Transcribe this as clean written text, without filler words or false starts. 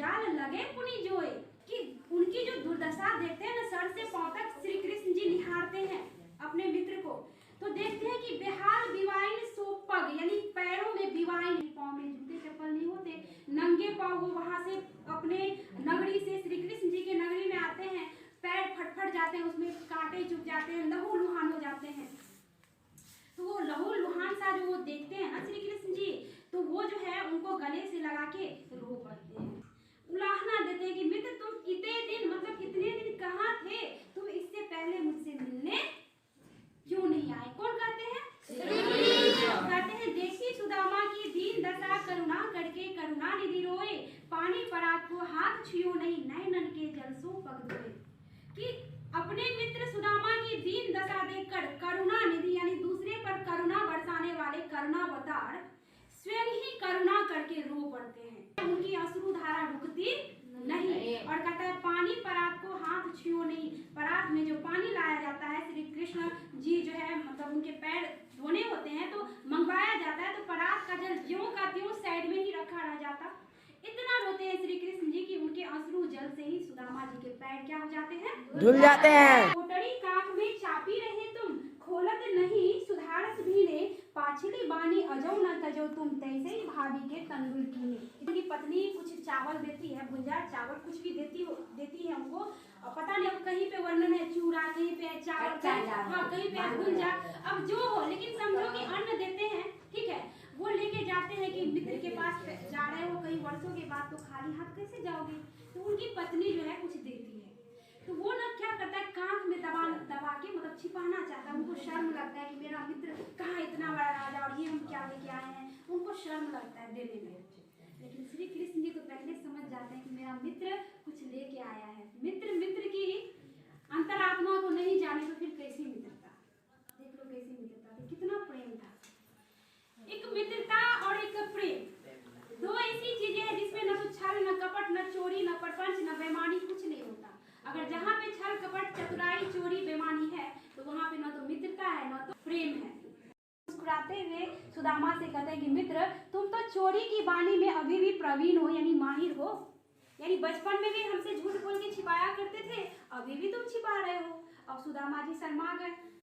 जाल लगे पुनि जोए। कि उनकी जो दुर्दशा देखते हैं ना, सर से पांव तक श्री कृष्ण जी निहारते हैं अपने मित्र को, तो देखते हैं कि बेहाल बिवाइन सो पग, यानी पैरों में बिवाइन, पांव में जूते चप्पल नहीं होते, नंगे पांव वो वहां से अपने नगरी से श्री कृष्ण जी के नगरी में आते हैं, पैर फटफट जाते हैं, उसमें कांटे चुभ जाते हैं, लहू लुहान हो जाते हैं। तो वो लहू लुहान सा जो वो देखते हैं ना श्री कृष्ण जी, तो वो जो है उनको गले से लगा के रो पड़ते हैं, उलाहना देते हैं कि मित्र तुम इतने दिन, मतलब इतने दिन कहाँ थे, तुम इससे पहले मुझसे मिलने क्यों नहीं आए। कौन कहते हैं? कहते हैं देखी सुदामा की दीन दशा, करुणा करके करुणा निधि रोए, पानी परात को हाथ छुओ नहीं, नैनन के जल सो पग धोए। कि अपने मित्र सुदामा की दीन दशा देखकर करुणा निधि, यानी दूसरे पर करुणा बरसाने वाले करुणावतार स्वयं ही करुणा करके रो पड़ते हैं, उनकी अश्रु धारा रुकती नहीं। और कहता है पानी परात को हाथ छुओ नहीं, परात में जो पानी लाया जाता है, श्री कृष्ण जी जो है मतलब उनके पैर धोने होते हैं तो मंगवाया जाता है, तो परात का जल ज्यों का त्यों साइड में ही रखा रह जाता। इतना रोते हैं श्री कृष्ण जी कि उनके अश्रु जल से ही सुदामा जी के पैर क्या हो जाते हैं? धुल जाते हैं। कोटड़ी कांख में चापी रहे तुम, खोलत नहीं सुधारस भी ने, पाछली बानी अजो न तजो तुम, तैसे ही भाभी के तंदुल कीने। उनकी पत्नी कुछ चावल देती है, भुंजा चावल कुछ भी देती है उनको, और पता नहीं अब कहीं पे वर्णन है चूरा, कहीं पे चावल, कहीं पे भुंजा, अब जो हो, लेकिन समझो कि अन्न देते हैं, ठीक है। वो लेके जाते हैं कि मित्र के पास जा रहे हो कई वर्षों के बाद, तो खाली हाथ कैसे जाओगे, तो उनकी पत्नी जो है कुछ देती है, तो वो ना क्या करता है, कांख में दबा के मतलब छिपाना चाहता है, उनको शर्म लगता है कि मेरा मित्र कहाँ इतना बड़ा राजा और ये हम क्या लेके आए हैं, उनको शर्म लगता है देने में। लेकिन श्री कृष्ण जी तो पहले समझ जाते हैं कि मेरा मित्र कुछ लेके आया है। मित्र की अंतरात्मा को नहीं जाने तो फिर कैसी मित्रता, देख लो कैसी मित्रता थी, कितना प्रेम था। एक मित्रता और एक प्रेम, दो ऐसी चीजें हैं जिसमें न तो छल, न कपट, न चोरी, न परपंच, न बेईमानी, कुछ नहीं होता। अगर जहाँ पे छल कपट चतुराई चोरी बेईमानी है, तो वहाँ पे न तो मित्रता है न तो प्रेम है। मुस्कुराते हुए सुदामा से कहते हैं कि मित्र तुम तो चोरी की बानी में अभी भी प्रवीण हो, यानी माहिर हो, यानी बचपन में भी हमसे झूठ बोल के छिपाया करते थे, अभी भी तुम छिपा रहे हो। अब सुदामा जी शर्मा गए।